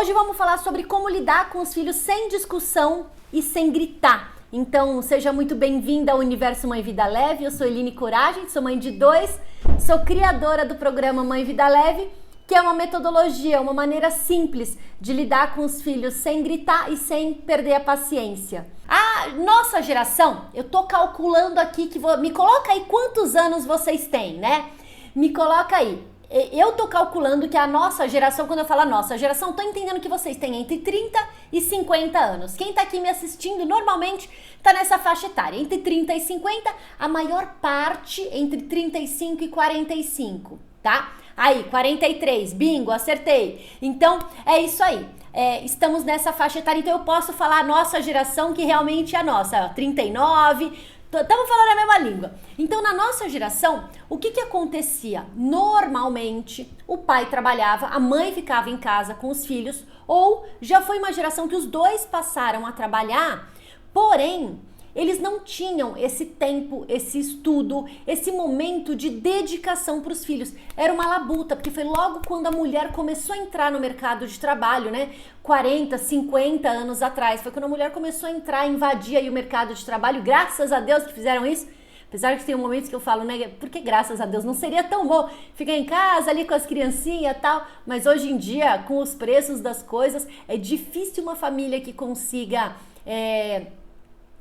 Hoje vamos falar sobre como lidar com os filhos sem discussão e sem gritar. Então, seja muito bem-vinda ao Universo Mãe Vida Leve. Eu sou Eline Coragem, sou mãe de 2, sou criadora do programa Mãe Vida Leve, que é uma metodologia, uma maneira simples de lidar com os filhos sem gritar e sem perder a paciência. A nossa geração, eu tô calculando aqui me coloca aí quantos anos vocês têm, né? Me coloca aí. Eu tô calculando que a nossa geração, quando eu falo a nossa geração, tô entendendo que vocês têm entre 30 e 50 anos. Quem tá aqui me assistindo normalmente tá nessa faixa etária, entre 30 e 50, a maior parte entre 35 e 45, tá? Aí, 43, bingo, acertei. Então, é isso aí. Estamos nessa faixa etária, então eu posso falar a nossa geração, que realmente é a nossa, 39... Estamos falando a mesma língua. Então, na nossa geração, o que acontecia? Normalmente, o pai trabalhava, a mãe ficava em casa com os filhos, ou já foi uma geração que os dois passaram a trabalhar, porém, eles não tinham esse tempo, esse estudo, esse momento de dedicação para os filhos. Era uma labuta, porque foi logo quando a mulher começou a entrar no mercado de trabalho, né? 40, 50 anos atrás. Foi quando a mulher começou a entrar, invadir aí o mercado de trabalho. Graças a Deus que fizeram isso. Apesar que tem momentos que eu falo, né? Porque graças a Deus não seria tão bom ficar em casa ali com as criancinhas e tal. Mas hoje em dia, com os preços das coisas, é difícil uma família que consiga...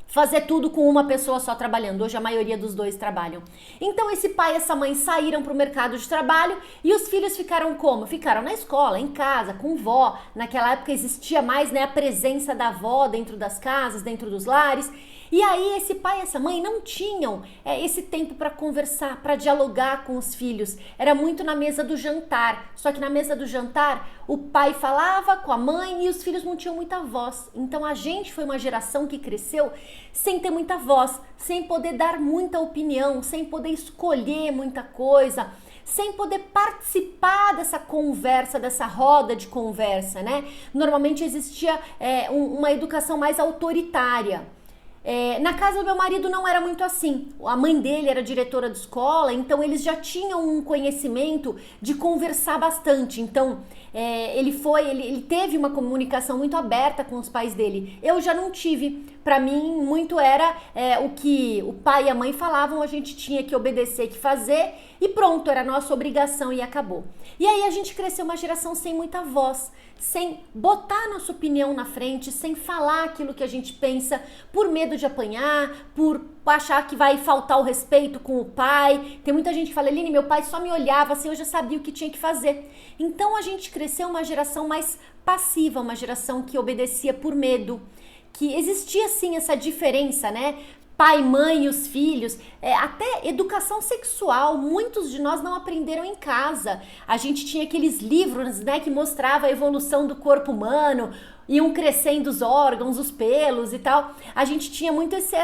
fazer tudo com uma pessoa só trabalhando. Hoje a maioria dos dois trabalham. Então esse pai e essa mãe saíram para o mercado de trabalho e os filhos ficaram como? Ficaram na escola, em casa, com vó. Naquela época existia mais, né, a presença da avó dentro das casas, dentro dos lares. E aí esse pai e essa mãe não tinham esse tempo para conversar, para dialogar com os filhos. Era muito na mesa do jantar. Só que na mesa do jantar o pai falava com a mãe e os filhos não tinham muita voz. Então a gente foi uma geração que cresceu sem ter muita voz, sem poder dar muita opinião, sem poder escolher muita coisa, sem poder participar dessa conversa, dessa roda de conversa, né? Normalmente existia uma educação mais autoritária. Na casa do meu marido não era muito assim. A mãe dele era diretora de escola, então eles já tinham um conhecimento de conversar bastante. Então ele teve uma comunicação muito aberta com os pais dele. Eu já não tive. Para mim, muito era o que o pai e a mãe falavam, a gente tinha que obedecer, que fazer, e pronto, era a nossa obrigação e acabou. E aí a gente cresceu uma geração sem muita voz, sem botar nossa opinião na frente, sem falar aquilo que a gente pensa, por medo de apanhar, por achar que vai faltar o respeito com o pai. Tem muita gente que fala, Eline, meu pai só me olhava assim, eu já sabia o que tinha que fazer. Então a gente cresceu uma geração mais passiva, uma geração que obedecia por medo, que existia sim essa diferença, né? Pai, mãe e os filhos, até educação sexual, muitos de nós não aprenderam em casa. A gente tinha aqueles livros, né, que mostrava a evolução do corpo humano, iam crescendo os órgãos, os pelos e tal. A gente tinha muito esse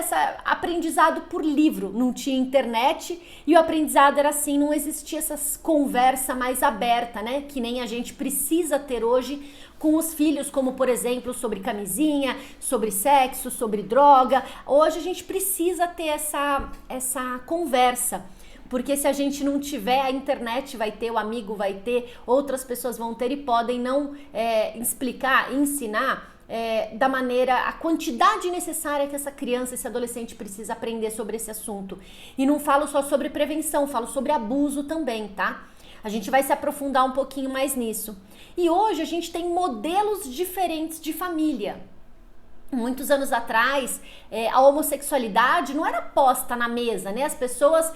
aprendizado por livro, não tinha internet e o aprendizado era assim, não existia essa conversa mais aberta, né, que nem a gente precisa ter hoje com os filhos, como por exemplo sobre camisinha, sobre sexo, sobre droga. Hoje a gente precisa ter essa conversa, porque se a gente não tiver, a internet vai ter, o amigo vai ter, outras pessoas vão ter e podem não explicar, ensinar da maneira, a quantidade necessária que essa criança, esse adolescente precisa aprender sobre esse assunto. E não falo só sobre prevenção, falo sobre abuso também, tá? A gente vai se aprofundar um pouquinho mais nisso. E hoje a gente tem modelos diferentes de família. Muitos anos atrás, a homossexualidade não era posta na mesa, né? As pessoas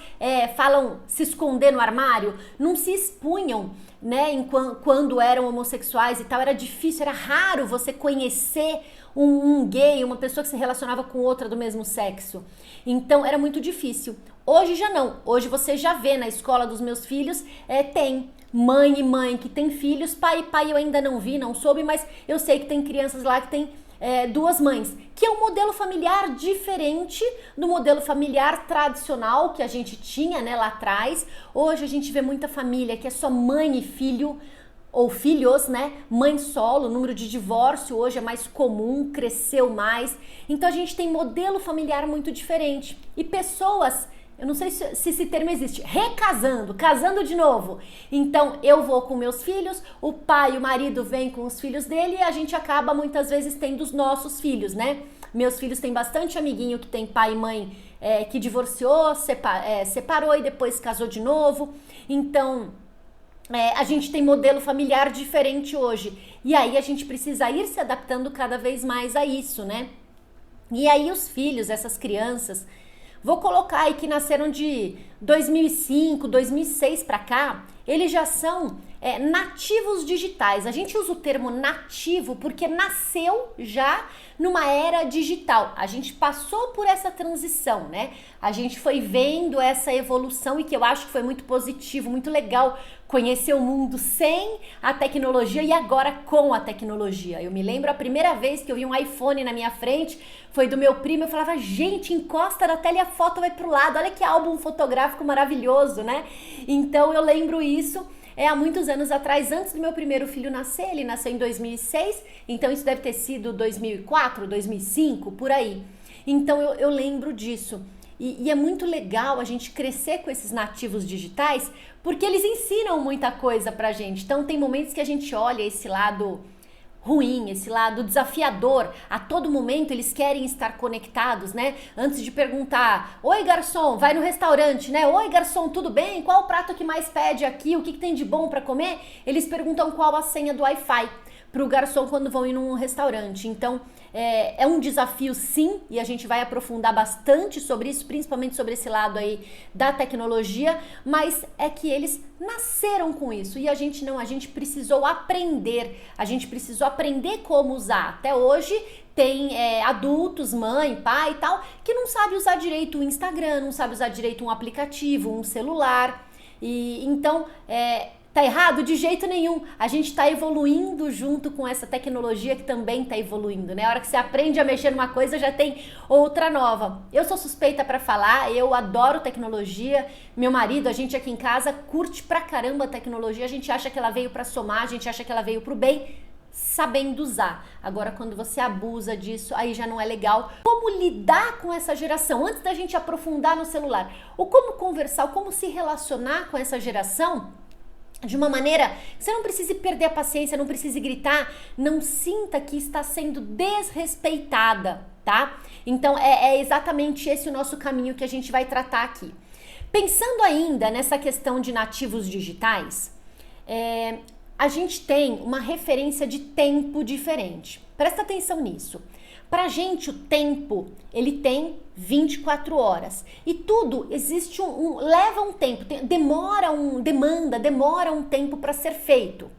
falam se esconder no armário, não se expunham, né? Quando eram homossexuais e tal, era difícil, era raro você conhecer um gay, uma pessoa que se relacionava com outra do mesmo sexo. Então era muito difícil. Hoje já não. Hoje você já vê na escola dos meus filhos, tem mãe e mãe que tem filhos, pai e pai eu ainda não vi, não soube, mas eu sei que tem crianças lá que tem duas mães, que é um modelo familiar diferente do modelo familiar tradicional que a gente tinha, né, lá atrás. Hoje a gente vê muita família que é só mãe e filho, ou filhos, né? Mãe solo, o número de divórcio hoje é mais comum, cresceu mais. Então a gente tem modelo familiar muito diferente. E pessoas eu não sei se esse termo existe, recasando, casando de novo. Então eu vou com meus filhos, o pai, o marido vem com os filhos dele e a gente acaba muitas vezes tendo os nossos filhos, né? Meus filhos têm bastante amiguinho que tem pai e mãe que divorciou, separou e depois casou de novo. Então a gente tem modelo familiar diferente hoje. E aí a gente precisa ir se adaptando cada vez mais a isso, né? E aí os filhos, essas crianças, vou colocar aí que nasceram de 2005, 2006 para cá, eles já são nativos digitais. A gente usa o termo nativo porque nasceu já numa era digital. A gente passou por essa transição, né? A gente foi vendo essa evolução e que eu acho que foi muito positivo, muito legal conhecer o mundo sem a tecnologia e agora com a tecnologia. Eu me lembro a primeira vez que eu vi um iPhone na minha frente, foi do meu primo, eu falava, gente, encosta na tela e a foto vai pro lado, olha que álbum fotográfico maravilhoso, né? Então eu lembro isso há muitos anos atrás, antes do meu primeiro filho nascer, ele nasceu em 2006, então isso deve ter sido 2004, 2005, por aí. Então eu lembro disso. E é muito legal a gente crescer com esses nativos digitais, porque eles ensinam muita coisa pra gente. Então tem momentos que a gente olha esse lado ruim, esse lado desafiador. A todo momento eles querem estar conectados, né? Antes de perguntar, oi garçom, vai no restaurante, né? Oi garçom, tudo bem? Qual o prato que mais pede aqui? O que tem de bom pra comer? Eles perguntam qual a senha do Wi-Fi pro garçom quando vão ir num restaurante. Então é um desafio sim, e a gente vai aprofundar bastante sobre isso, principalmente sobre esse lado aí da tecnologia, mas é que eles nasceram com isso e a gente não, a gente precisou aprender como usar. Até hoje tem adultos, mãe, pai e tal, que não sabe usar direito o Instagram, não sabe usar direito um aplicativo, um celular, e então tá errado? De jeito nenhum. A gente tá evoluindo junto com essa tecnologia que também tá evoluindo, né? A hora que você aprende a mexer numa coisa, já tem outra nova. Eu sou suspeita pra falar, eu adoro tecnologia. Meu marido, a gente aqui em casa curte pra caramba a tecnologia. A gente acha que ela veio pra somar, a gente acha que ela veio pro bem, sabendo usar. Agora, quando você abusa disso, aí já não é legal. Como lidar com essa geração? Antes da gente aprofundar no celular, ou como conversar, ou como se relacionar com essa geração de uma maneira que você não precise perder a paciência, não precise gritar, não sinta que está sendo desrespeitada, tá? Então é exatamente esse o nosso caminho que a gente vai tratar aqui. Pensando ainda nessa questão de nativos digitais, a gente tem uma referência de tempo diferente. Presta atenção nisso. Pra gente o tempo, ele tem 24 horas. E tudo existe leva um tempo, demora um tempo para ser feito.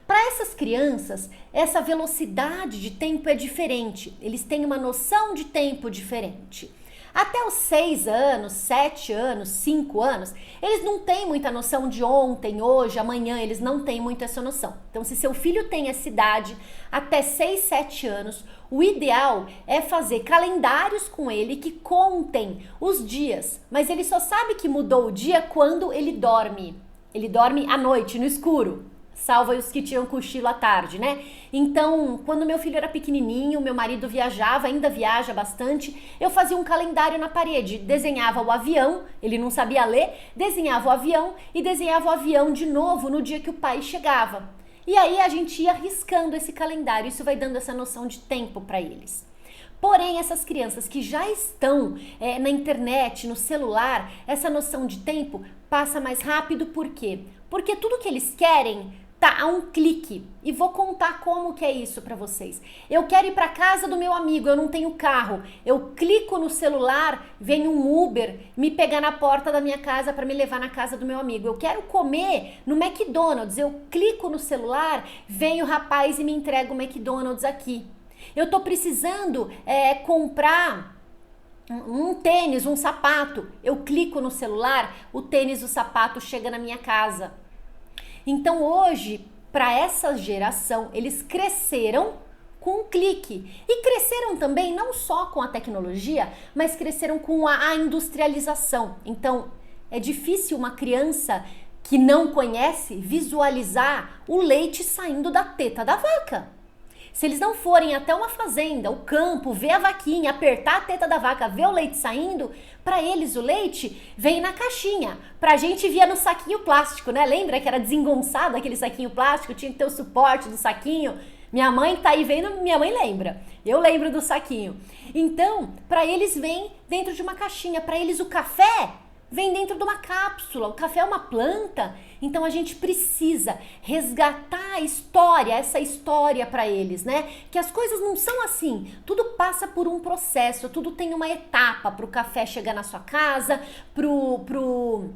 Para essas crianças, essa velocidade de tempo é diferente. Eles têm uma noção de tempo diferente. Até os 6 anos, 7 anos, 5 anos, eles não têm muita noção de ontem, hoje, amanhã, eles não têm muito essa noção. Então, se seu filho tem essa idade, até 6, 7 anos, o ideal é fazer calendários com ele que contem os dias, mas ele só sabe que mudou o dia quando ele dorme. Ele dorme à noite, no escuro. Salva os que tinham cochilo à tarde, né? Então, quando meu filho era pequenininho, meu marido viajava, ainda viaja bastante, eu fazia um calendário na parede, desenhava o avião, ele não sabia ler, desenhava o avião e desenhava o avião de novo no dia que o pai chegava. E aí a gente ia riscando esse calendário, isso vai dando essa noção de tempo para eles. Porém, essas crianças que já estão na internet, no celular, essa noção de tempo passa mais rápido, por quê? Porque tudo que eles querem tá a um clique. E vou contar como que é isso para vocês. Eu quero ir para casa do meu amigo, eu não tenho carro. Eu clico no celular, vem um Uber me pegar na porta da minha casa para me levar na casa do meu amigo. Eu quero comer no McDonald's, eu clico no celular, vem o rapaz e me entrega o McDonald's aqui. Eu tô precisando comprar um tênis, um sapato. Eu clico no celular, o tênis, o sapato chega na minha casa. Então hoje, para essa geração, eles cresceram com um clique. E cresceram também não só com a tecnologia, mas cresceram com a industrialização. Então é difícil uma criança que não conhece visualizar o leite saindo da teta da vaca. Se eles não forem até uma fazenda, o campo, ver a vaquinha, apertar a teta da vaca, ver o leite saindo, para eles o leite vem na caixinha. Pra gente via no saquinho plástico, né? Lembra que era desengonçado aquele saquinho plástico, tinha que ter o suporte do saquinho? Minha mãe tá aí vendo, minha mãe lembra. Eu lembro do saquinho. Então, para eles vem dentro de uma caixinha. Para eles o café vem dentro de uma cápsula. O café é uma planta. Então a gente precisa resgatar a história, essa história para eles, né? Que as coisas não são assim. Tudo passa por um processo, tudo tem uma etapa para o café chegar na sua casa, pro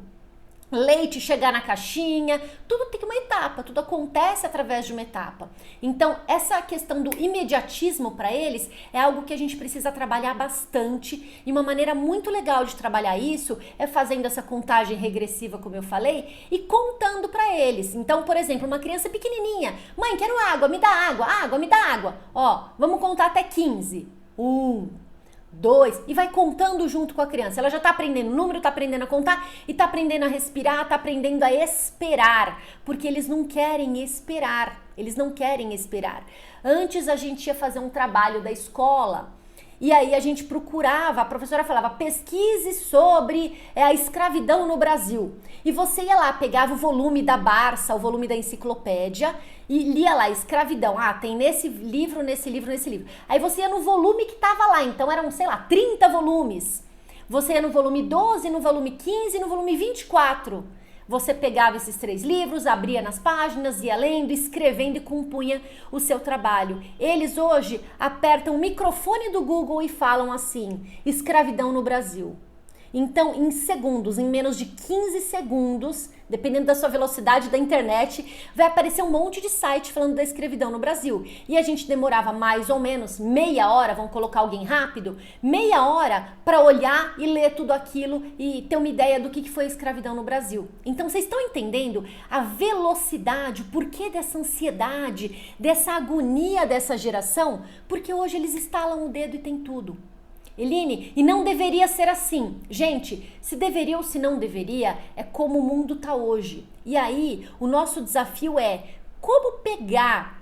leite chegar na caixinha, tudo tem uma etapa, tudo acontece através de uma etapa. Então, essa questão do imediatismo para eles é algo que a gente precisa trabalhar bastante, e uma maneira muito legal de trabalhar isso é fazendo essa contagem regressiva, como eu falei, e contando para eles. Então, por exemplo, uma criança pequenininha, mãe, quero água, me dá água, água, me dá água. Ó, vamos contar até 15. 2, e vai contando junto com a criança. Ela já tá aprendendo o número, tá aprendendo a contar e tá aprendendo a respirar, tá aprendendo a esperar, porque eles não querem esperar. Eles não querem esperar. Antes a gente ia fazer um trabalho da escola e aí a gente procurava, a professora falava, pesquise sobre a escravidão no Brasil. E você ia lá, pegava o volume da Barça, o volume da enciclopédia e lia lá, escravidão. Ah, tem nesse livro, nesse livro, nesse livro. Aí você ia no volume que tava lá, então eram, sei lá, 30 volumes. Você ia no volume 12, no volume 15 e no volume 24. Você pegava esses 3 livros, abria nas páginas, ia lendo, escrevendo e compunha o seu trabalho. Eles hoje apertam o microfone do Google e falam assim, escravidão no Brasil. Então, em segundos, em menos de 15 segundos, dependendo da sua velocidade da internet, vai aparecer um monte de site falando da escravidão no Brasil. E a gente demorava mais ou menos meia hora, vamos colocar alguém rápido, meia hora para olhar e ler tudo aquilo e ter uma ideia do que foi a escravidão no Brasil. Então, vocês estão entendendo a velocidade, o porquê dessa ansiedade, dessa agonia dessa geração? Porque hoje eles estalam o dedo e tem tudo. Eline, e não deveria ser assim. Gente, se deveria ou se não deveria, é como o mundo tá hoje. E aí, o nosso desafio é como pegar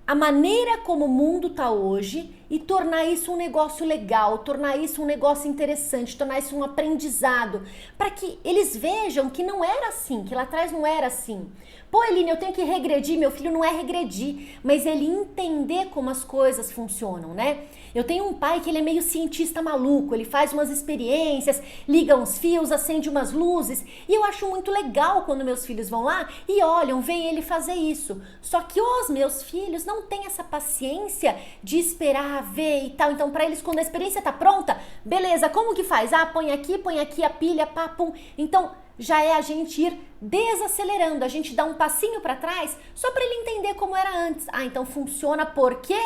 a maneira como o mundo tá hoje e tornar isso um negócio legal, tornar isso um negócio interessante, tornar isso um aprendizado, para que eles vejam que não era assim, que lá atrás não era assim. Pô, Eline, eu tenho que regredir, meu filho não é regredir, mas ele entender como as coisas funcionam, né? Eu tenho um pai que ele é meio cientista maluco, ele faz umas experiências, liga uns fios, acende umas luzes, e eu acho muito legal quando meus filhos vão lá e olham, veem ele fazer isso. Só que os meus filhos não têm essa paciência de esperar, ver e tal. Então, para eles, quando a experiência tá pronta, beleza, como que faz? Ah, põe aqui a pilha, pá, pum. Então, já é a gente ir desacelerando, a gente dá um passinho para trás só para ele entender como era antes. Ah, então funciona porque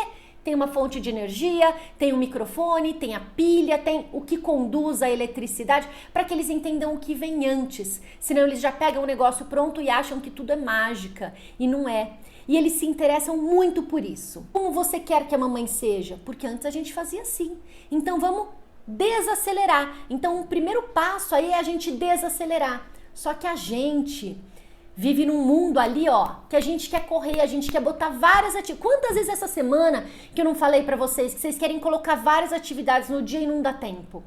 tem uma fonte de energia, tem um microfone, tem a pilha, tem o que conduz a eletricidade, para que eles entendam o que vem antes. Senão eles já pegam o negócio pronto e acham que tudo é mágica, e não é. E eles se interessam muito por isso. Como você quer que a mamãe seja? Porque antes a gente fazia assim. Então vamos desacelerar. Então o primeiro passo aí é a gente desacelerar. Só que a gente vive num mundo ali, ó, que a gente quer correr, a gente quer botar várias atividades. Quantas vezes essa semana que eu não falei pra vocês que vocês querem colocar várias atividades no dia e não dá tempo?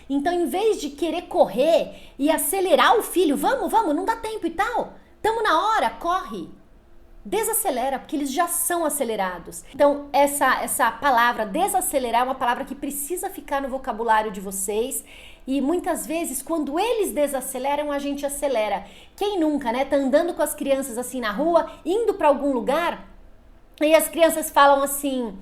Então, em vez de querer correr e acelerar o filho, vamos, não dá tempo e tal, tamo na hora, corre. Desacelera, porque eles já são acelerados. Então, essa palavra desacelerar é uma palavra que precisa ficar no vocabulário de vocês. E muitas vezes, quando eles desaceleram, a gente acelera. Quem nunca, né? Tá andando com as crianças assim na rua, indo para algum lugar, e as crianças falam assim: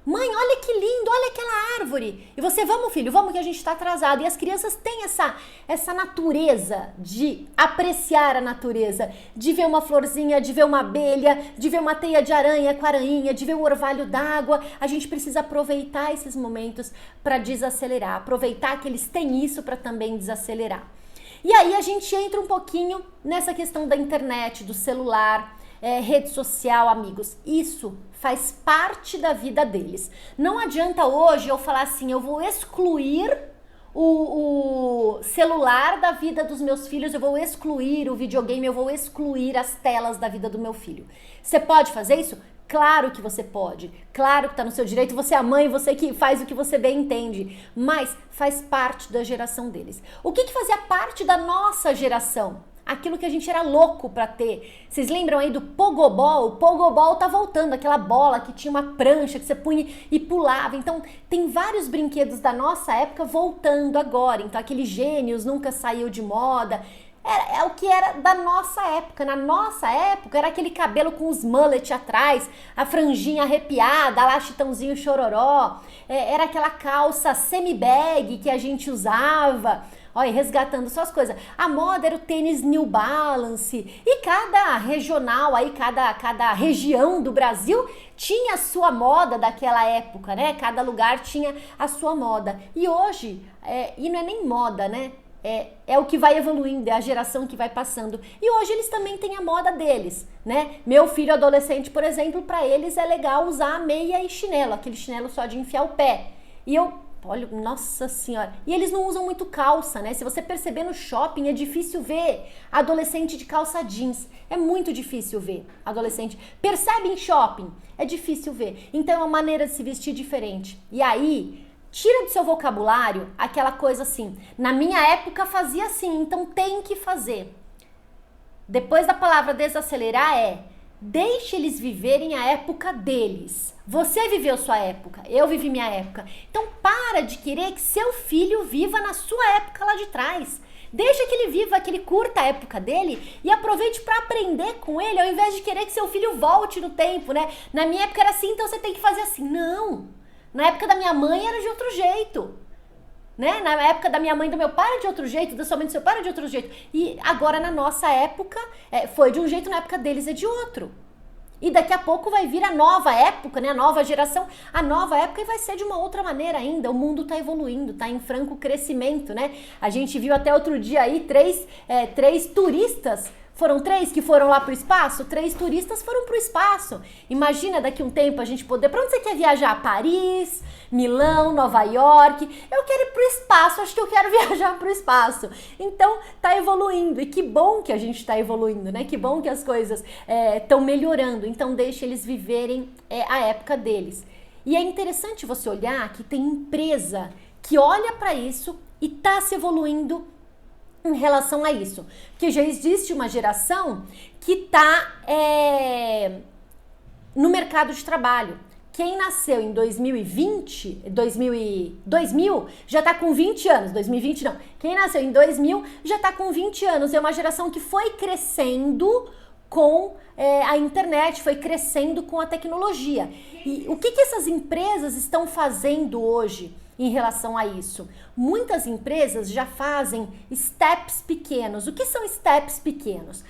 mãe, olha que lindo, olha aquela árvore. E você, vamos filho, vamos que a gente tá atrasado. E as crianças têm essa natureza de apreciar a natureza, de ver uma florzinha, de ver uma abelha, de ver uma teia de aranha com aranha, de ver o orvalho d'água. A gente precisa aproveitar esses momentos para desacelerar, aproveitar que eles têm isso para também desacelerar. E aí a gente entra um pouquinho nessa questão da internet, do celular, rede social, amigos. Isso faz parte da vida deles. Não adianta hoje eu falar assim, eu vou excluir o celular da vida dos meus filhos, eu vou excluir o videogame, eu vou excluir as telas da vida do meu filho. Você pode fazer isso? Claro que você pode, claro que está no seu direito, você é a mãe, você que faz o que você bem entende, mas faz parte da geração deles. O que fazia parte da nossa geração? Aquilo que a gente era louco para ter. Vocês lembram aí do pogobol? O pogobol tá voltando, aquela bola que tinha uma prancha que você punha e pulava. Então, tem vários brinquedos da nossa época voltando agora. Então, aquele Gênios nunca saiu de moda. É o que era da nossa época. Na nossa época, era aquele cabelo com os mullet atrás, a franjinha arrepiada, lá Chitãozinho Chororó. Era aquela calça semi-bag que a gente usava. Olha, resgatando só as coisas. A moda era o tênis New Balance. E cada regional aí, cada região do Brasil tinha a sua moda daquela época, né? Cada lugar tinha a sua moda. E hoje, e não é nem moda, né? É o que vai evoluindo, é a geração que vai passando. E hoje eles também têm a moda deles, né? Meu filho adolescente, por exemplo, para eles é legal usar meia e chinelo, aquele chinelo só de enfiar o pé. E olha, nossa senhora. E eles não usam muito calça, né? Se você perceber no shopping, é difícil ver adolescente de calça jeans. É muito difícil ver adolescente. Percebe em shopping? É difícil ver. Então é uma maneira de se vestir diferente. E aí, tira do seu vocabulário aquela coisa assim. Na minha época fazia assim, então tem que fazer. Depois da palavra desacelerar deixe eles viverem a época deles. Você viveu sua época, eu vivi minha época. Então para de querer que seu filho viva na sua época lá de trás. Deixa que ele viva, que ele curta a época dele e aproveite para aprender com ele, ao invés de querer que seu filho volte no tempo, né? Na minha época era assim, então você tem que fazer assim. Não! Na época da minha mãe era de outro jeito. Né? Na época da minha mãe e do meu pai era de outro jeito, da sua mãe e do seu pai era de outro jeito. E agora na nossa época foi de um jeito, na época deles é de outro. E daqui a pouco vai vir a nova época, né? A nova geração, a nova época e vai ser de uma outra maneira ainda. O mundo tá evoluindo, tá em franco crescimento, né? A gente viu até outro dia aí três turistas. Foram 3 que foram lá pro espaço? 3 turistas foram pro espaço. Imagina daqui um tempo a gente poder... Pra onde você quer viajar? Paris, Milão, Nova York? Eu quero ir pro espaço, acho que eu quero viajar pro espaço. Então, tá evoluindo. E que bom que a gente tá evoluindo, né? Que bom que as coisas estão melhorando. Então, deixe eles viverem a época deles. E é interessante você olhar que tem empresa que olha para isso e tá se evoluindo em relação a isso, porque já existe uma geração que está no mercado de trabalho. Quem nasceu em 2020, 2000 já está com 20 anos, 2020 não, quem nasceu em 2000 já está com 20 anos, é uma geração que foi crescendo com a internet, foi crescendo com a tecnologia. E o que essas empresas estão fazendo hoje em relação a isso? Muitas empresas já fazem steps pequenos. O que são steps pequenos?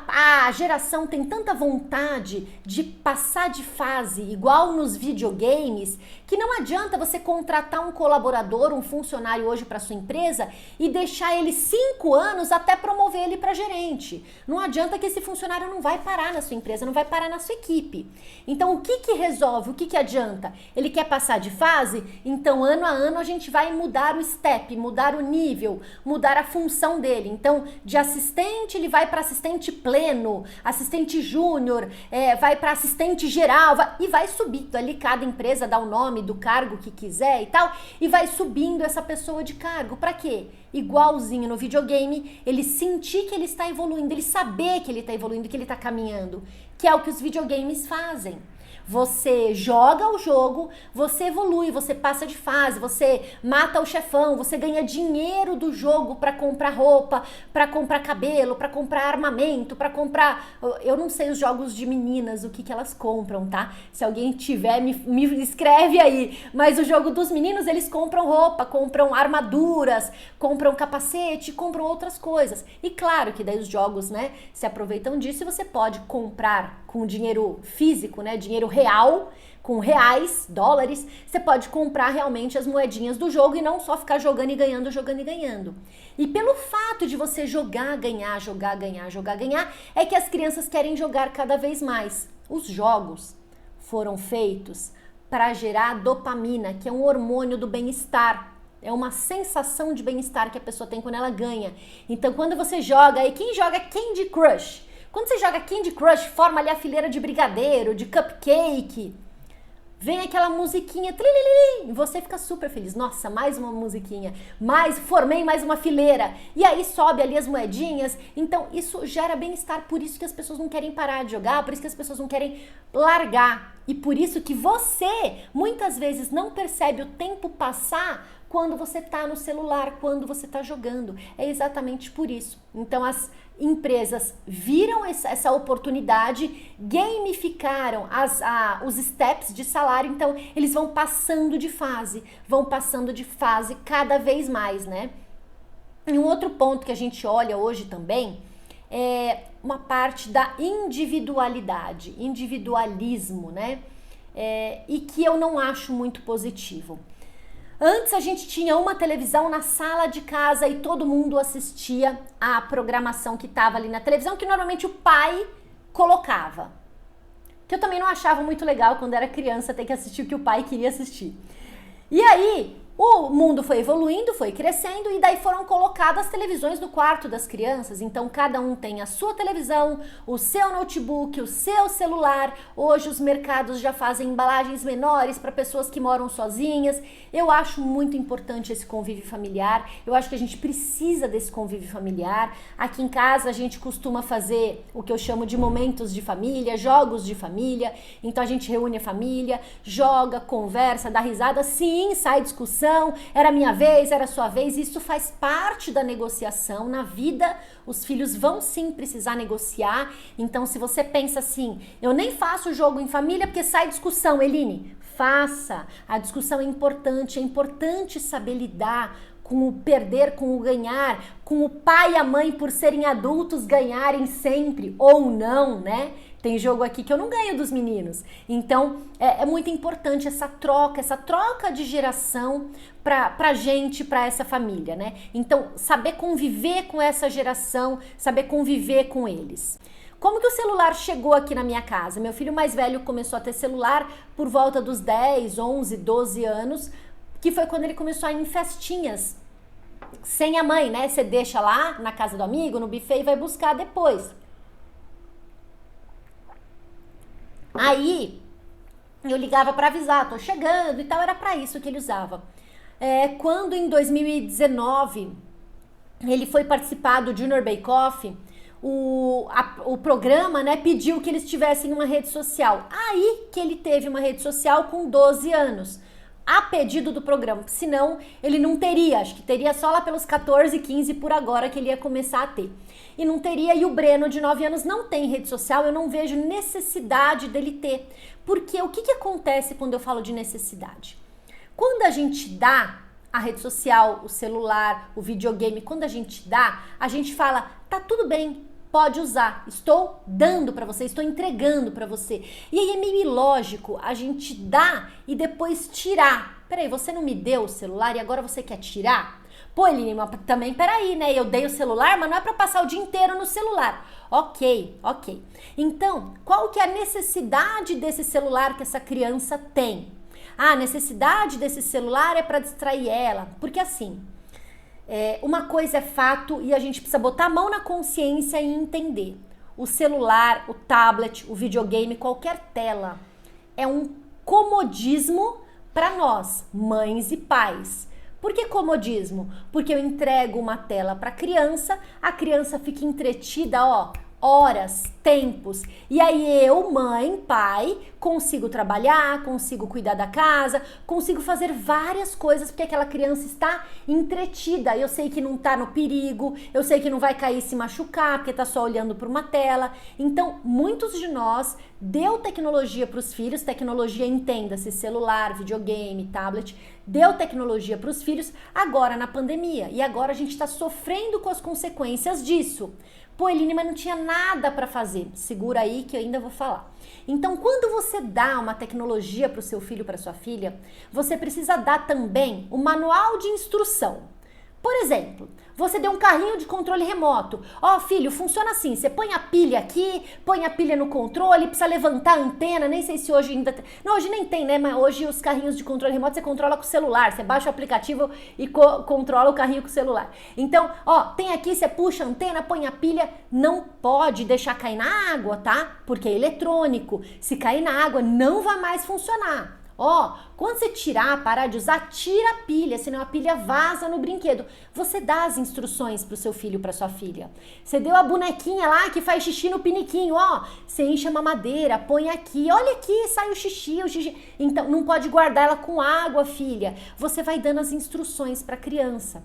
A geração tem tanta vontade de passar de fase, igual nos videogames, que não adianta você contratar um colaborador, um funcionário hoje para sua empresa e deixar ele 5 anos até promover ele para gerente. Não adianta que esse funcionário não vai parar na sua empresa, não vai parar na sua equipe. Então, o que resolve? O que adianta? Ele quer passar de fase? Então, ano a ano, a gente vai mudar o step, mudar o nível, mudar a função dele. Então, de assistente, ele vai para assistente pleno, assistente júnior, vai para assistente geral, e vai subindo ali, cada empresa dá o nome do cargo que quiser e tal, e vai subindo essa pessoa de cargo. Para quê? Igualzinho no videogame, ele sentir que ele está evoluindo, ele saber que ele está evoluindo, que ele está caminhando, que é o que os videogames fazem. Você joga o jogo, você evolui, você passa de fase, você mata o chefão, você ganha dinheiro do jogo para comprar roupa, para comprar cabelo, para comprar armamento, para comprar... Eu não sei os jogos de meninas, o que elas compram, tá? Se alguém tiver, me escreve aí. Mas o jogo dos meninos, eles compram roupa, compram armaduras, compram capacete, compram outras coisas. E claro que daí os jogos, né, se aproveitam disso e você pode comprar com dinheiro físico, né, dinheiro real, com reais, dólares, você pode comprar realmente as moedinhas do jogo e não só ficar jogando e ganhando, jogando e ganhando. E pelo fato de você jogar, ganhar, jogar, ganhar, jogar, ganhar, é que as crianças querem jogar cada vez mais. Os jogos foram feitos para gerar dopamina, que é um hormônio do bem-estar. É uma sensação de bem-estar que a pessoa tem quando ela ganha. Então, quando você joga, e quem joga Candy Crush? Quando você joga Candy Crush, forma ali a fileira de brigadeiro, de cupcake, vem aquela musiquinha, e você fica super feliz. Nossa, mais uma musiquinha, formei mais uma fileira. E aí sobe ali as moedinhas. Então isso gera bem-estar, por isso que as pessoas não querem parar de jogar, por isso que as pessoas não querem largar. E por isso que você, muitas vezes, não percebe o tempo passar quando você tá no celular, quando você tá jogando. É exatamente por isso. Então as empresas viram essa oportunidade, gamificaram os steps de salário, então eles vão passando de fase cada vez mais, né? E um outro ponto que a gente olha hoje também é uma parte da individualidade, individualismo, né? E que eu não acho muito positivo. Antes a gente tinha uma televisão na sala de casa e todo mundo assistia a programação que estava ali na televisão, que normalmente o pai colocava. Que eu também não achava muito legal quando era criança ter que assistir o que o pai queria assistir. E aí o mundo foi evoluindo, foi crescendo e daí foram colocadas as televisões no quarto das crianças. Então cada um tem a sua televisão, o seu notebook, o seu celular. Hoje os mercados já fazem embalagens menores para pessoas que moram sozinhas. Eu acho muito importante esse convívio familiar. Eu acho que a gente precisa desse convívio familiar. Aqui em casa a gente costuma fazer o que eu chamo de momentos de família, jogos de família. Então a gente reúne a família, joga, conversa, dá risada. Sim, sai discussão. Era minha vez, era sua vez. Isso faz parte da negociação. Na vida, os filhos vão sim precisar negociar. Então, se você pensa assim, eu nem faço jogo em família porque sai discussão, Eline, faça. A discussão é importante saber lidar com o perder, com o ganhar, com o pai e a mãe, por serem adultos, ganharem sempre ou não, né? Tem jogo aqui que eu não ganho dos meninos. Então, é muito importante essa troca de geração pra gente, pra essa família, né? Então, saber conviver com essa geração, saber conviver com eles. Como que o celular chegou aqui na minha casa? Meu filho mais velho começou a ter celular por volta dos 10, 11, 12 anos, que foi quando ele começou a ir em festinhas sem a mãe, né? Você deixa lá na casa do amigo, no buffet e vai buscar depois. Aí eu ligava para avisar, tô chegando e tal, era para isso que ele usava. Quando em 2019 ele foi participar do Junior Bake Off, o programa, né, pediu que eles tivessem uma rede social. Aí que ele teve uma rede social com 12 anos, a pedido do programa, senão ele não teria, acho que teria só lá pelos 14, 15 por agora que ele ia começar a ter. E não teria, e o Breno de 9 anos não tem rede social, eu não vejo necessidade dele ter. Porque o que acontece quando eu falo de necessidade? Quando a gente dá a rede social, o celular, o videogame, quando a gente dá, a gente fala, tá tudo bem, pode usar, estou dando para você, estou entregando para você. E aí é meio ilógico a gente dar e depois tirar. Peraí, você não me deu o celular e agora você quer tirar? Pô, Eline, mas também peraí, né? Eu dei o celular, mas não é para passar o dia inteiro no celular. Ok. Então, qual que é a necessidade desse celular que essa criança tem? A necessidade desse celular é para distrair ela. Porque assim, uma coisa é fato e a gente precisa botar a mão na consciência e entender. O celular, o tablet, o videogame, qualquer tela é um comodismo para nós, mães e pais. Por que comodismo? Porque eu entrego uma tela para a criança fica entretida, horas, tempos. E aí eu, mãe, pai, consigo trabalhar, consigo cuidar da casa, consigo fazer várias coisas porque aquela criança está entretida. Eu sei que não está no perigo, eu sei que não vai cair e se machucar porque está só olhando para uma tela. Então, muitos de nós deu tecnologia para os filhos, tecnologia entenda-se, celular, videogame, tablet, deu tecnologia para os filhos agora na pandemia. E agora a gente está sofrendo com as consequências disso. Pô, Eline, mas não tinha nada para fazer. Segura aí que eu ainda vou falar. Então, quando você dá uma tecnologia para o seu filho, para sua filha, você precisa dar também o manual de instrução. Por exemplo, você deu um carrinho de controle remoto. Ó, filho, funciona assim, você põe a pilha aqui, põe a pilha no controle, precisa levantar a antena, nem sei se hoje ainda tem. Não, hoje nem tem, né? Mas hoje os carrinhos de controle remoto você controla com o celular, você baixa o aplicativo e controla o carrinho com o celular. Então, ó, tem aqui, você puxa a antena, põe a pilha, não pode deixar cair na água, tá? Porque é eletrônico. Se cair na água, não vai mais funcionar. Ó, quando você parar de usar, tira a pilha, senão a pilha vaza no brinquedo. Você dá as instruções pro seu filho, pra sua filha. Você deu a bonequinha lá que faz xixi no piniquinho, ó. Você enche a mamadeira, põe aqui, olha aqui, sai o xixi. Então, não pode guardar ela com água, filha. Você vai dando as instruções pra criança.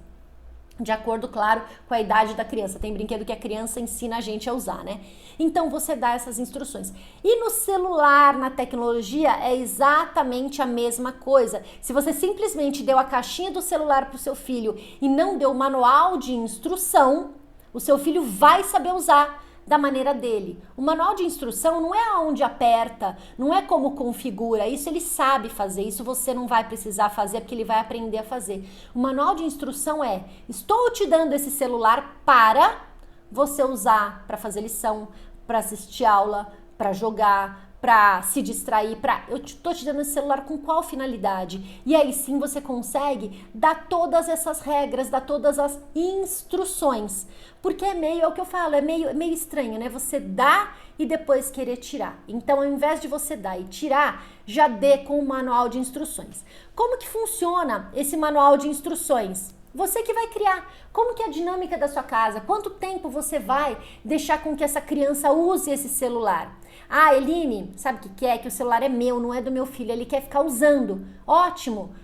De acordo, claro, com a idade da criança. Tem brinquedo que a criança ensina a gente a usar, né? Então, você dá essas instruções. E no celular, na tecnologia, é exatamente a mesma coisa. Se você simplesmente deu a caixinha do celular para o seu filho e não deu o manual de instrução, o seu filho vai saber usar da maneira dele. O manual de instrução não é aonde aperta, não é como configura, isso ele sabe fazer, isso você não vai precisar fazer porque ele vai aprender a fazer. O manual de instrução é: estou te dando esse celular para você usar para fazer lição, para assistir aula, para jogar, para se distrair, eu tô te dando esse celular com qual finalidade? E aí sim você consegue dar todas essas regras, dar todas as instruções. Porque é o que eu falo, é meio estranho, né? Você dá e depois querer tirar. Então, ao invés de você dar e tirar, já dê com o manual de instruções. Como que funciona esse manual de instruções? Você que vai criar. Como que é a dinâmica da sua casa? Quanto tempo você vai deixar com que essa criança use esse celular? Ah, Eline, sabe o que é? Que o celular é meu, não é do meu filho. Ele quer ficar usando. Ótimo.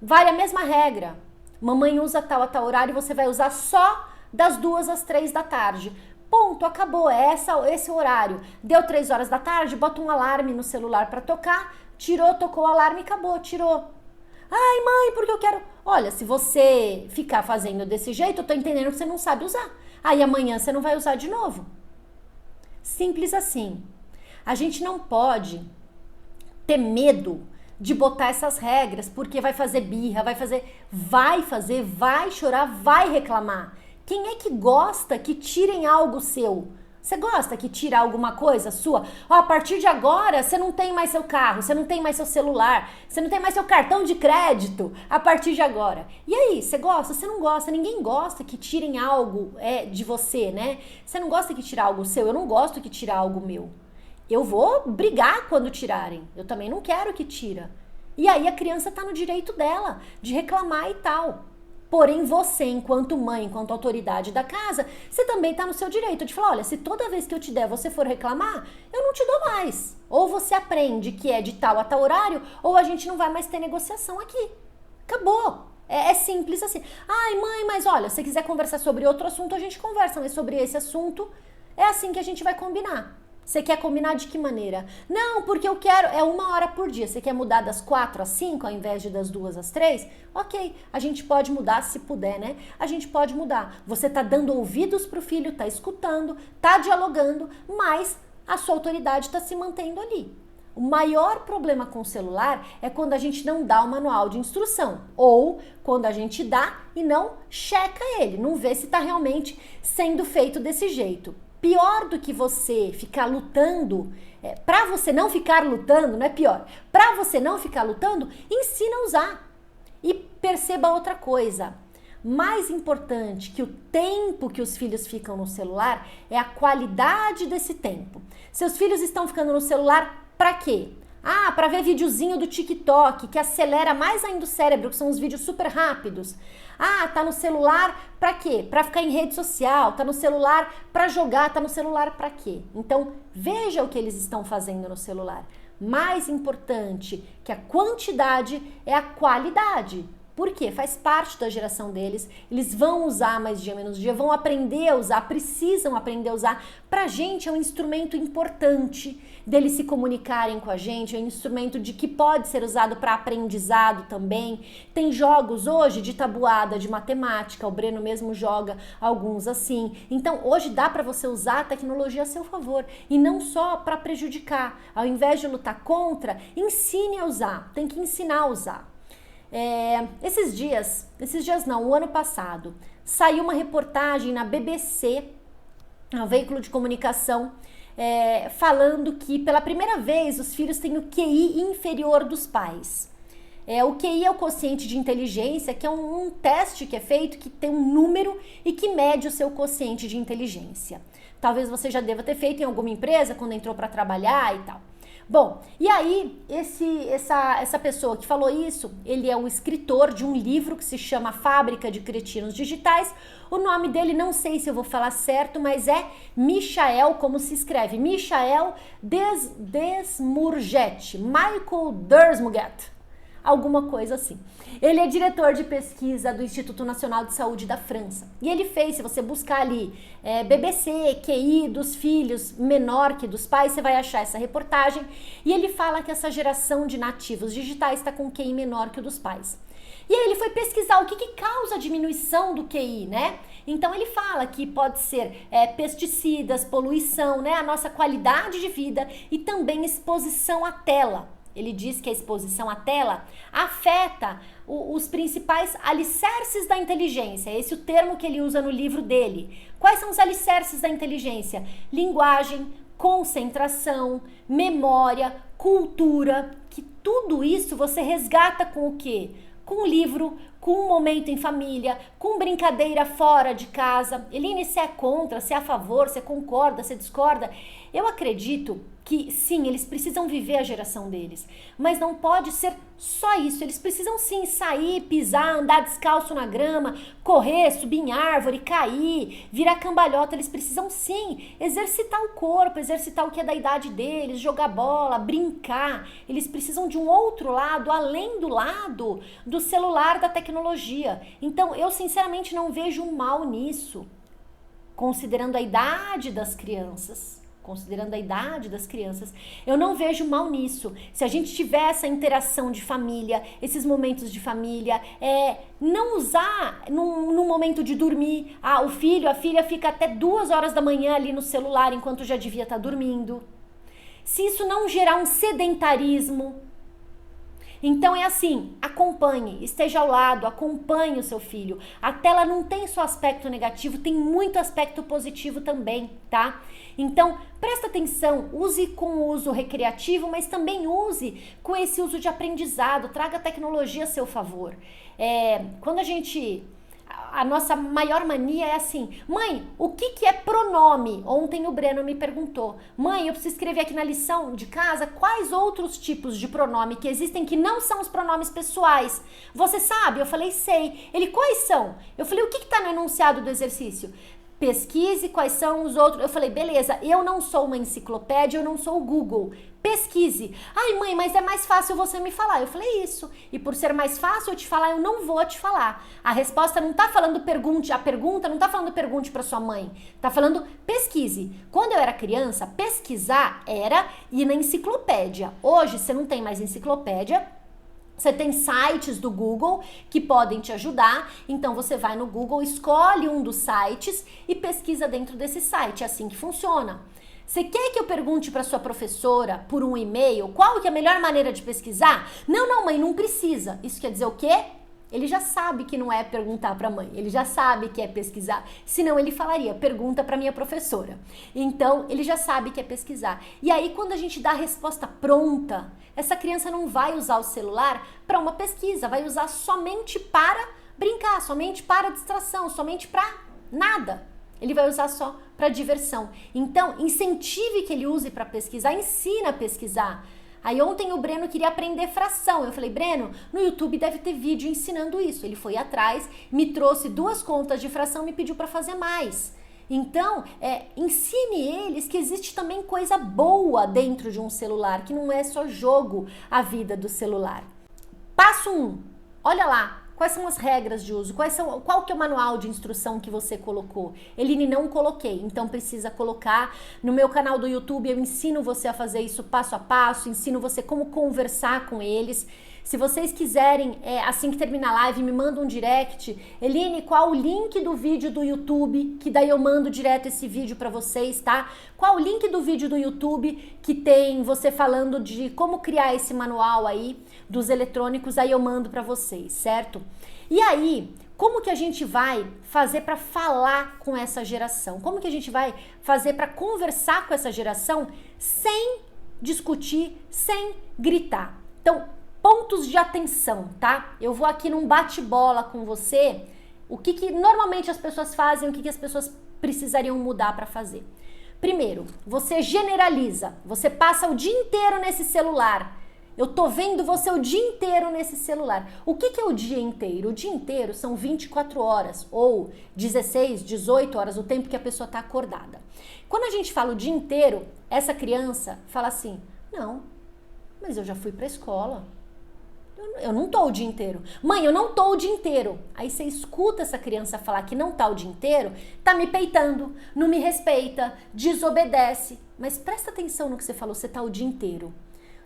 Vale a mesma regra. Mamãe usa tal a tal horário e você vai usar só das 2 às 3 da tarde. Ponto, acabou. É esse horário. Deu 3 horas da tarde, bota um alarme no celular para tocar. Tirou, tocou o alarme, acabou, tirou. Ai, mãe, porque eu quero... Olha, se você ficar fazendo desse jeito, eu tô entendendo que você não sabe usar. Aí amanhã você não vai usar de novo. Simples assim. A gente não pode ter medo de botar essas regras, porque vai fazer birra, vai chorar, vai reclamar. Quem é que gosta que tirem algo seu? Você gosta que tira alguma coisa sua? Ó, a partir de agora, você não tem mais seu carro, você não tem mais seu celular, você não tem mais seu cartão de crédito a partir de agora. E aí, você gosta? Você não gosta? Ninguém gosta que tirem algo de você, né? Você não gosta que tire algo seu? Eu não gosto que tire algo meu. Eu vou brigar quando tirarem. Eu também não quero que tira. E aí a criança tá no direito dela de reclamar e tal. Porém, você, enquanto mãe, enquanto autoridade da casa, você também tá no seu direito de falar, olha, se toda vez que eu te der você for reclamar, eu não te dou mais. Ou você aprende que é de tal a tal horário, ou a gente não vai mais ter negociação aqui. Acabou. É simples assim. Ai, mãe, mas olha, se você quiser conversar sobre outro assunto, a gente conversa, mas sobre esse assunto é assim que a gente vai combinar. Você quer combinar de que maneira? Não, porque eu quero, é 1 hora por dia. Você quer mudar das 4 às 5 ao invés de das 2 às 3? Ok, a gente pode mudar se puder, né? A gente pode mudar. Você tá dando ouvidos pro filho, tá escutando, tá dialogando, mas a sua autoridade tá se mantendo ali. O maior problema com o celular é quando a gente não dá o manual de instrução ou quando a gente dá e não checa ele, não vê se tá realmente sendo feito desse jeito. Pior do que você ficar lutando, para você não ficar lutando, não é pior, para você não ficar lutando, ensina a usar. E perceba outra coisa, mais importante que o tempo que os filhos ficam no celular é a qualidade desse tempo. Seus filhos estão ficando no celular para quê? Ah, para ver videozinho do TikTok, que acelera mais ainda o cérebro, que são os vídeos super rápidos. Ah, tá no celular pra quê? Pra ficar em rede social, tá no celular pra jogar, tá no celular pra quê? Então, veja o que eles estão fazendo no celular. Mais importante que a quantidade é a qualidade. Por quê? Faz parte da geração deles, eles vão usar mais dia, menos dia, vão aprender a usar, precisam aprender a usar. Pra gente é um instrumento importante deles se comunicarem com a gente, é um instrumento de que pode ser usado para aprendizado também. Tem jogos hoje de tabuada, de matemática, o Breno mesmo joga alguns assim. Então hoje dá para você usar a tecnologia a seu favor e não só para prejudicar. Ao invés de lutar contra, ensine a usar, tem que ensinar a usar. Esses dias não, o ano passado, saiu uma reportagem na BBC, um veículo de comunicação, falando que pela primeira vez os filhos têm o QI inferior dos pais. O QI é o quociente de inteligência, que é um teste que é feito, que tem um número e que mede o seu quociente de inteligência. Talvez você já deva ter feito em alguma empresa quando entrou para trabalhar e tal. Bom, e aí essa pessoa que falou isso, ele é o escritor de um livro que se chama Fábrica de Cretinos Digitais. O nome dele, não sei se eu vou falar certo, mas é Michael, como se escreve, Michael Desmourget, Michael Desmourget, alguma coisa assim. Ele é diretor de pesquisa do Instituto Nacional de Saúde da França. E ele fez, se você buscar ali, BBC, QI dos filhos menor que dos pais, você vai achar essa reportagem. E ele fala que essa geração de nativos digitais está com QI menor que o dos pais. E aí ele foi pesquisar o que causa a diminuição do QI, né? Então ele fala que pode ser pesticidas, poluição, né? A nossa qualidade de vida e também exposição à tela. Ele diz que a exposição à tela afeta os principais alicerces da inteligência. Esse é o termo que ele usa no livro dele. Quais são os alicerces da inteligência? Linguagem, concentração, memória, cultura, que tudo isso você resgata com o quê? Com o livro, com um momento em família, com brincadeira fora de casa. Eline, você é contra, você é a favor, você concorda, você discorda? Eu acredito que sim, eles precisam viver a geração deles, mas não pode ser só isso. Eles precisam sim sair, pisar, andar descalço na grama, correr, subir em árvore, cair, virar cambalhota. Eles precisam sim exercitar o corpo, exercitar o que é da idade deles, jogar bola, brincar. Eles precisam de um outro lado, além do lado do celular, da tecnologia. Então eu sinceramente não vejo um mal nisso, considerando a idade das crianças. Eu não vejo mal nisso. Se a gente tiver essa interação de família, esses momentos de família, não usar num momento de dormir, o filho, a filha fica até 2 horas da manhã ali no celular enquanto já devia estar dormindo. Se isso não gerar um sedentarismo, então é assim, acompanhe, esteja ao lado, acompanhe o seu filho. A tela não tem só aspecto negativo, tem muito aspecto positivo também, tá? Então, presta atenção, use com o uso recreativo, mas também use com esse uso de aprendizado, traga a tecnologia a seu favor. Quando a nossa maior mania é assim, mãe, o que é pronome? Ontem o Breno me perguntou, mãe, eu preciso escrever aqui na lição de casa quais outros tipos de pronome que existem que não são os pronomes pessoais. Você sabe? Eu falei, sei. Ele, quais são? Eu falei, o que está no enunciado do exercício? Pesquise quais são os outros. Eu falei, beleza, eu não sou uma enciclopédia, eu não sou o Google. Pesquise. Ai, mãe, mas é mais fácil você me falar. Eu falei, isso. E por ser mais fácil eu te falar, eu não vou te falar. A resposta não tá falando pergunte, a pergunta não tá falando pergunte pra sua mãe. Tá falando pesquise. Quando eu era criança, pesquisar era ir na enciclopédia. Hoje você não tem mais enciclopédia. Você tem sites do Google que podem te ajudar, então você vai no Google, escolhe um dos sites e pesquisa dentro desse site, é assim que funciona. Você quer que eu pergunte para sua professora por um e-mail qual que é a melhor maneira de pesquisar? Não, mãe, não precisa. Isso quer dizer o quê? Ele já sabe que não é perguntar para a mãe, ele já sabe que é pesquisar, senão ele falaria, pergunta para minha professora. Então, ele já sabe que é pesquisar. E aí, quando a gente dá a resposta pronta, essa criança não vai usar o celular para uma pesquisa, vai usar somente para brincar, somente para distração, somente para nada. Ele vai usar só para diversão. Então, incentive que ele use para pesquisar, ensina a pesquisar. Aí ontem o Breno queria aprender fração. Eu falei, Breno, no YouTube deve ter vídeo ensinando isso. Ele foi atrás, me trouxe 2 contas de fração e me pediu para fazer mais. Então, ensine eles que existe também coisa boa dentro de um celular, que não é só jogo a vida do celular. Passo 1. Olha lá. Quais são as regras de uso? Qual que é o manual de instrução que você colocou? Eline, não coloquei, então precisa colocar. No meu canal do YouTube eu ensino você a fazer isso passo a passo, ensino você como conversar com eles. Se vocês quiserem, assim que terminar a live, me manda um direct. Eline, qual o link do vídeo do YouTube? Que daí eu mando direto esse vídeo para vocês, tá? Qual o link do vídeo do YouTube que tem você falando de como criar esse manual aí dos eletrônicos? Aí eu mando para vocês, certo? E aí, como que a gente vai fazer para falar com essa geração? Como que a gente vai fazer para conversar com essa geração sem discutir, sem gritar? Então, pontos de atenção, tá? Eu vou aqui num bate-bola com você. O que normalmente as pessoas fazem, o que as pessoas precisariam mudar para fazer? Primeiro, você generaliza. Você passa o dia inteiro nesse celular. Eu tô vendo você o dia inteiro nesse celular. O que é o dia inteiro? O dia inteiro são 24 horas ou 16, 18 horas, o tempo que a pessoa tá acordada. Quando a gente fala o dia inteiro, essa criança fala assim: não, mas eu já fui pra escola. Eu não tô o dia inteiro. Mãe, eu não tô o dia inteiro. Aí você escuta essa criança falar que não tá o dia inteiro, tá me peitando, não me respeita, desobedece. Mas presta atenção no que você falou, você tá o dia inteiro.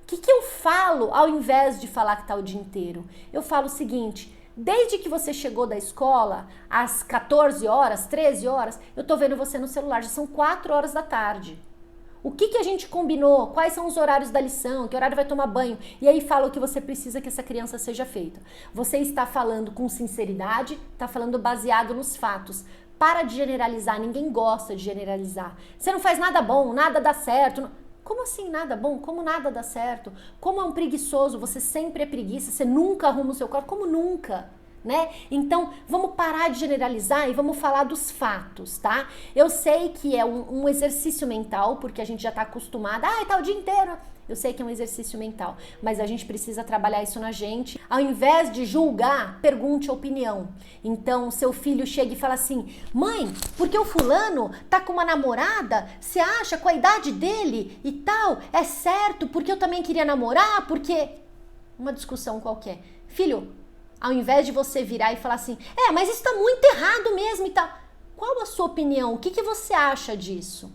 O que eu falo ao invés de falar que tá o dia inteiro? Eu falo o seguinte: desde que você chegou da escola, às 14 horas, 13 horas, eu tô vendo você no celular, já são 4 horas da tarde. O que a gente combinou? Quais são os horários da lição? Que horário vai tomar banho? E aí fala o que você precisa que essa criança seja feita. Você está falando com sinceridade, está falando baseado nos fatos. Para de generalizar, ninguém gosta de generalizar. Você não faz nada bom, nada dá certo. Como assim nada bom? Como nada dá certo? Como é um preguiçoso, você sempre é preguiça, você nunca arruma o seu quarto, como nunca, né? Então, vamos parar de generalizar e vamos falar dos fatos, tá? Eu sei que é um exercício mental, porque a gente já tá acostumada, tá o dia inteiro. Eu sei que é um exercício mental, mas a gente precisa trabalhar isso na gente. Ao invés de julgar, pergunte a opinião. Então, seu filho chega e fala assim: mãe, porque o fulano tá com uma namorada, você acha com a idade dele e tal, é certo, porque eu também queria namorar, porque... Uma discussão qualquer. Filho, ao invés de você virar e falar assim: mas isso tá muito errado mesmo e tal. Qual a sua opinião? O que você acha disso?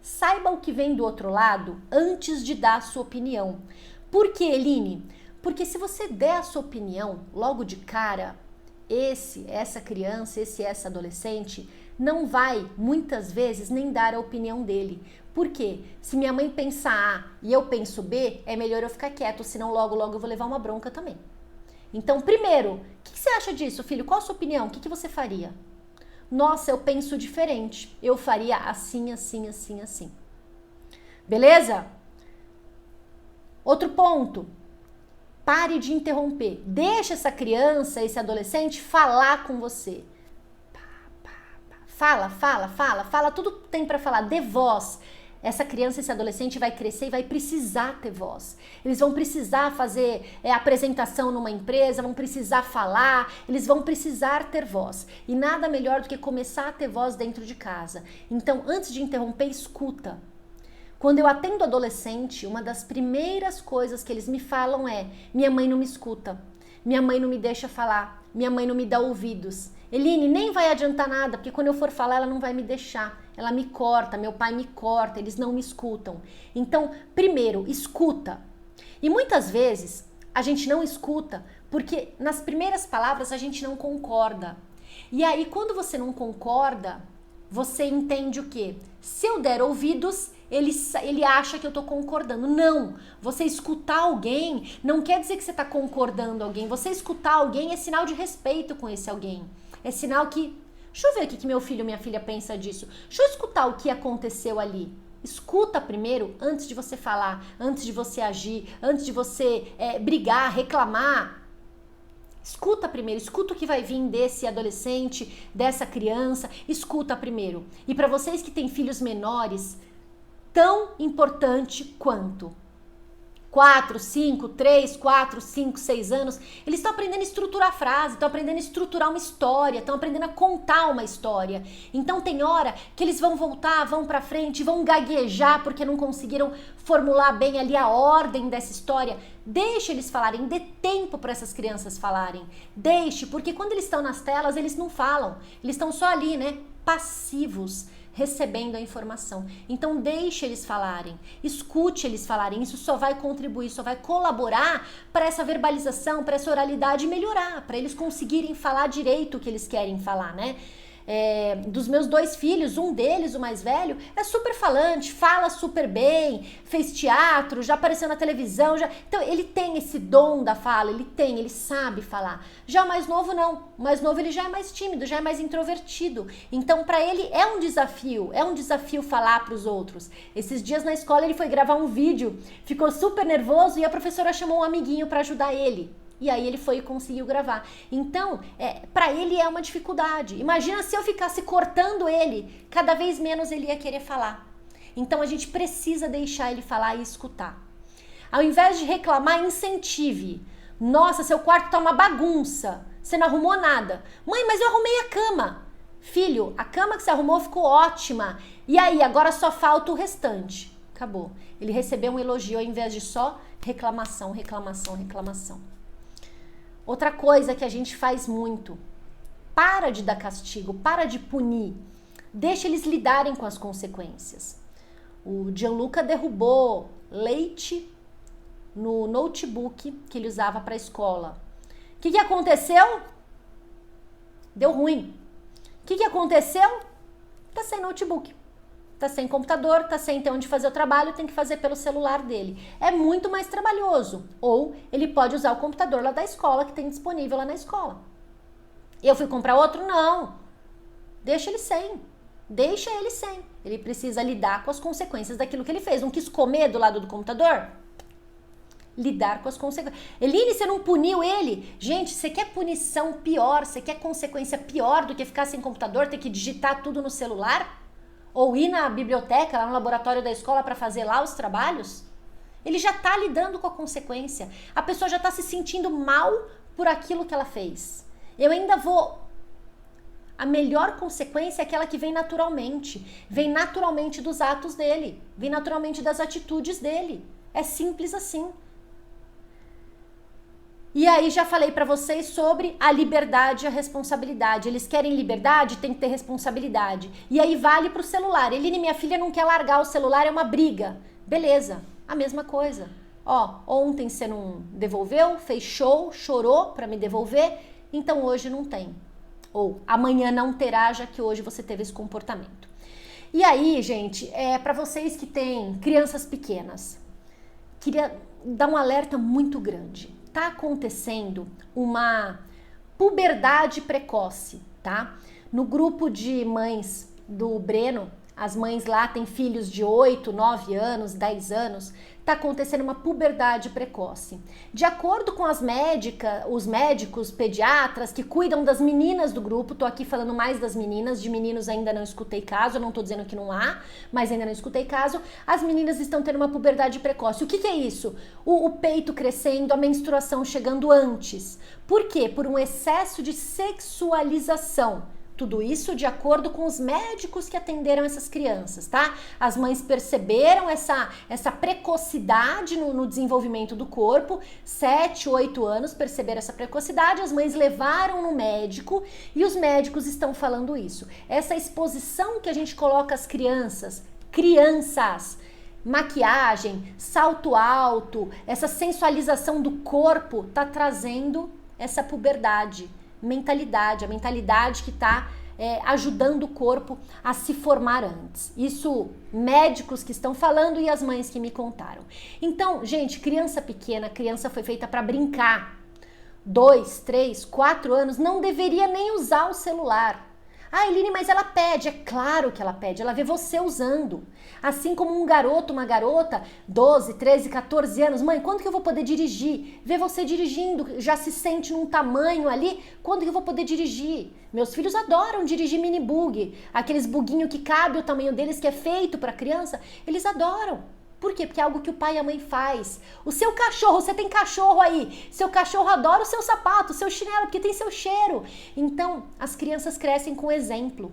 Saiba o que vem do outro lado antes de dar a sua opinião. Por quê, Eline? Porque se você der a sua opinião logo de cara, essa criança, essa adolescente, não vai, muitas vezes, nem dar a opinião dele. Por quê? Se minha mãe pensa A e eu penso B, é melhor eu ficar quieto, senão logo eu vou levar uma bronca também. Então, primeiro, o que você acha disso, filho? Qual a sua opinião? O que você faria? Nossa, eu penso diferente. Eu faria assim, assim, assim, assim. Beleza? Outro ponto. Pare de interromper. Deixa essa criança, esse adolescente falar com você. Fala tudo que tem para falar. Dê voz. Essa criança, esse adolescente vai crescer e vai precisar ter voz. Eles vão precisar fazer apresentação numa empresa, vão precisar falar, eles vão precisar ter voz. E nada melhor do que começar a ter voz dentro de casa. Então, antes de interromper, escuta. Quando eu atendo adolescente, uma das primeiras coisas que eles me falam é: minha mãe não me escuta, minha mãe não me deixa falar, minha mãe não me dá ouvidos. Eline, nem vai adiantar nada, porque quando eu for falar, ela não vai me deixar. Ela me corta, meu pai me corta, eles não me escutam. Então, primeiro, escuta. E muitas vezes a gente não escuta porque nas primeiras palavras a gente não concorda. E aí, quando você não concorda, você entende o quê? Se eu der ouvidos, ele acha que eu tô concordando. Não! Você escutar alguém não quer dizer que você tá concordando com alguém. Você escutar alguém é sinal de respeito com esse alguém. É sinal que... Deixa eu ver o que meu filho ou minha filha pensa disso. Deixa eu escutar o que aconteceu ali. Escuta primeiro, antes de você falar, antes de você agir, antes de você brigar, reclamar. Escuta primeiro, escuta o que vai vir desse adolescente, dessa criança. Escuta primeiro. E para vocês que têm filhos menores, tão importante quanto 4, 5, 3, 4, 5, 6 anos, eles estão aprendendo a estruturar frase, estão aprendendo a estruturar uma história, estão aprendendo a contar uma história. Então tem hora que eles vão voltar, vão pra frente, vão gaguejar porque não conseguiram formular bem ali a ordem dessa história. Deixe eles falarem, dê tempo para essas crianças falarem. Deixe, porque quando eles estão nas telas, eles não falam. Eles estão só ali, né, passivos. recebendo a informação. Então deixe eles falarem, escute eles falarem, isso só vai contribuir, só vai colaborar para essa verbalização, para essa oralidade melhorar, para eles conseguirem falar direito o que eles querem falar, né? Dos meus 2 filhos, um deles, o mais velho, é super falante, fala super bem, fez teatro, já apareceu na televisão, então ele tem esse dom da fala, ele sabe falar. Já o mais novo não, o mais novo ele já é mais tímido, já é mais introvertido, então para ele é um desafio falar para os outros. Esses dias na escola ele foi gravar um vídeo, ficou super nervoso e a professora chamou um amiguinho para ajudar ele. E aí ele foi e conseguiu gravar. Então, para ele é uma dificuldade. Imagina se eu ficasse cortando ele, cada vez menos ele ia querer falar. Então a gente precisa deixar ele falar e escutar. Ao invés de reclamar, incentive. Nossa, seu quarto tá uma bagunça. Você não arrumou nada. Mãe, mas eu arrumei a cama. Filho, a cama que você arrumou ficou ótima. E aí, agora só falta o restante. Acabou. Ele recebeu um elogio ao invés de só reclamação, reclamação, reclamação. Outra coisa que a gente faz muito, para de dar castigo, para de punir, deixa eles lidarem com as consequências. O Gianluca derrubou leite no notebook que ele usava para a escola. O que aconteceu? Deu ruim. O que aconteceu? Tá sem notebook. Tá sem computador, tá sem ter onde fazer o trabalho, tem que fazer pelo celular dele. É muito mais trabalhoso. Ou ele pode usar o computador lá da escola, que tem disponível lá na escola. Eu fui comprar outro? Não. Deixa ele sem. Deixa ele sem. Ele precisa lidar com as consequências daquilo que ele fez. Não quis comer do lado do computador? Lidar com as consequências. Eline, você não puniu ele? Gente, você quer punição pior, você quer consequência pior do que ficar sem computador, ter que digitar tudo no celular? Ou ir na biblioteca, lá no laboratório da escola para fazer lá os trabalhos? Ele já está lidando com a consequência. A pessoa já está se sentindo mal por aquilo que ela fez. Eu ainda vou... A melhor consequência é aquela que vem naturalmente. Vem naturalmente dos atos dele. Vem naturalmente das atitudes dele. É simples assim. E aí já falei para vocês sobre a liberdade e a responsabilidade. Eles querem liberdade, tem que ter responsabilidade. E aí vale pro celular. Eline, minha filha não quer largar o celular, é uma briga. Beleza, a mesma coisa. Ó, ontem você não devolveu, fez show, chorou para me devolver, então hoje não tem. Ou amanhã não terá, já que hoje você teve esse comportamento. E aí, gente, para vocês que têm crianças pequenas, queria dar um alerta muito grande. Tá acontecendo uma puberdade precoce, tá? No grupo de mães do Breno, as mães lá têm filhos de 8, 9 anos, 10 anos, tá acontecendo uma puberdade precoce. De acordo com os médicos, pediatras que cuidam das meninas do grupo, tô aqui falando mais das meninas, de meninos ainda não escutei caso, eu não tô dizendo que não há, mas ainda não escutei caso, as meninas estão tendo uma puberdade precoce. O que é isso? O peito crescendo, a menstruação chegando antes. Por quê? Por um excesso de sexualização. Tudo isso de acordo com os médicos que atenderam essas crianças, tá? As mães perceberam essa precocidade no desenvolvimento do corpo, 7, 8 anos perceberam essa precocidade, as mães levaram no médico e os médicos estão falando isso. Essa exposição que a gente coloca as crianças, maquiagem, salto alto, essa sensualização do corpo tá trazendo essa puberdade. A mentalidade que está ajudando o corpo a se formar antes. Isso médicos que estão falando e as mães que me contaram. Então, gente, criança pequena, criança foi feita para brincar. 2, 3, 4 anos, não deveria nem usar o celular. Ah, Eline, mas ela pede. É claro que ela pede, ela vê você usando. Assim como um garoto, uma garota, 12, 13, 14 anos. Mãe, quando que eu vou poder dirigir? Vê você dirigindo, já se sente num tamanho ali. Quando que eu vou poder dirigir? Meus filhos adoram dirigir mini bug. Aqueles buguinho que cabe o tamanho deles, que é feito para criança. Eles adoram. Por quê? Porque é algo que o pai e a mãe faz. O seu cachorro, você tem cachorro aí, seu cachorro adora o seu sapato, o seu chinelo, porque tem seu cheiro. Então, as crianças crescem com exemplo.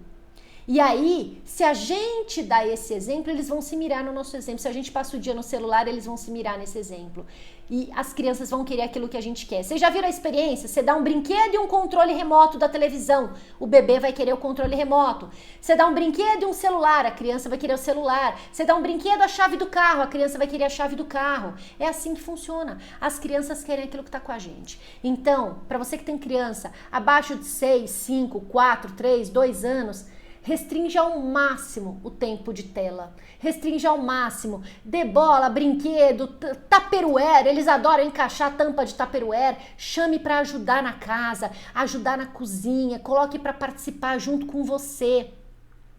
E aí, se a gente dá esse exemplo, eles vão se mirar no nosso exemplo. Se a gente passa o dia no celular, eles vão se mirar nesse exemplo. E as crianças vão querer aquilo que a gente quer. Vocês já viram a experiência? Você dá um brinquedo e um controle remoto da televisão, o bebê vai querer o controle remoto. Você dá um brinquedo e um celular, a criança vai querer o celular. Você dá um brinquedo, a chave do carro, a criança vai querer a chave do carro. É assim que funciona. As crianças querem aquilo que está com a gente. Então, para você que tem criança abaixo de 6, 5, 4, 3, 2 anos, restringe ao máximo o tempo de tela. Restringe ao máximo. Dê bola, brinquedo, tupperware. Eles adoram encaixar a tampa de tupperware. Chame para ajudar na casa, ajudar na cozinha. Coloque para participar junto com você.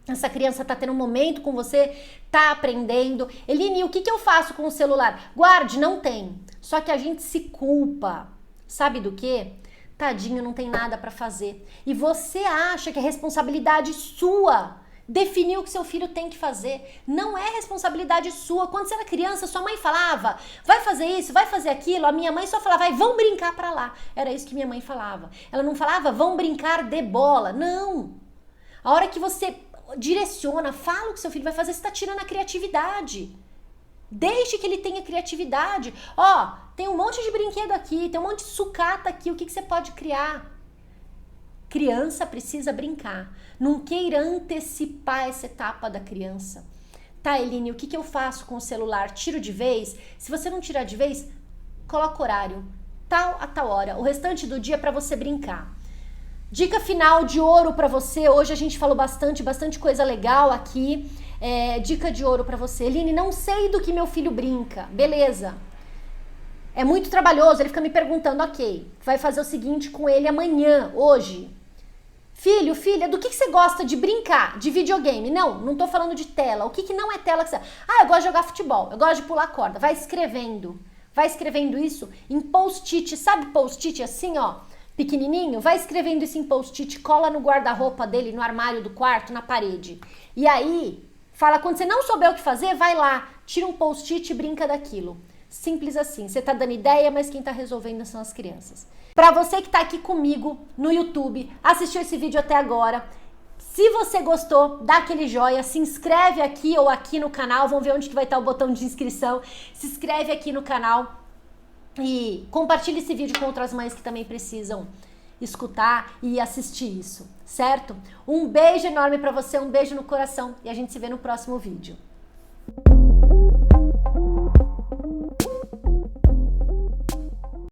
Essa criança tá tendo um momento com você, tá aprendendo. Eline, o que eu faço com o celular? Guarde, não tem. Só que a gente se culpa. Sabe do quê? Tadinho, não tem nada para fazer. E você acha que é responsabilidade sua definir o que seu filho tem que fazer. Não é responsabilidade sua. Quando você era criança, sua mãe falava, vai fazer isso, vai fazer aquilo. A minha mãe só falava, vão brincar para lá. Era isso que minha mãe falava. Ela não falava, vão brincar de bola. Não. A hora que você direciona, fala o que seu filho vai fazer, você está tirando a criatividade. Deixe que ele tenha criatividade. Ó, tem um monte de brinquedo aqui, tem um monte de sucata aqui, o que você pode criar? Criança precisa brincar. Não queira antecipar essa etapa da criança. Tá, Eline, o que eu faço com o celular? Tiro de vez? Se você não tirar de vez, coloca horário. Tal a tal hora. O restante do dia é para você brincar. Dica final de ouro para você. Hoje a gente falou bastante coisa legal aqui. Dica de ouro para você. Eline, não sei do que meu filho brinca. Beleza. É muito trabalhoso. Ele fica me perguntando, ok, vai fazer o seguinte com ele amanhã, hoje. Filho, filha, do que você gosta de brincar? De videogame? Não tô falando de tela. O que não é tela que você... eu gosto de jogar futebol. Eu gosto de pular corda. Vai escrevendo. Vai escrevendo isso em post-it. Sabe post-it assim, ó? Pequenininho, vai escrevendo isso em post-it, cola no guarda-roupa dele, no armário do quarto, na parede. E aí, fala, quando você não souber o que fazer, vai lá, tira um post-it e brinca daquilo. Simples assim, você tá dando ideia, mas quem tá resolvendo são as crianças. Pra você que tá aqui comigo no YouTube, assistiu esse vídeo até agora, se você gostou, dá aquele joia, se inscreve aqui ou aqui no canal, vamos ver onde que vai estar o botão de inscrição, se inscreve aqui no canal. E compartilhe esse vídeo com outras mães que também precisam escutar e assistir isso, certo? Um beijo enorme pra você, um beijo no coração e a gente se vê no próximo vídeo.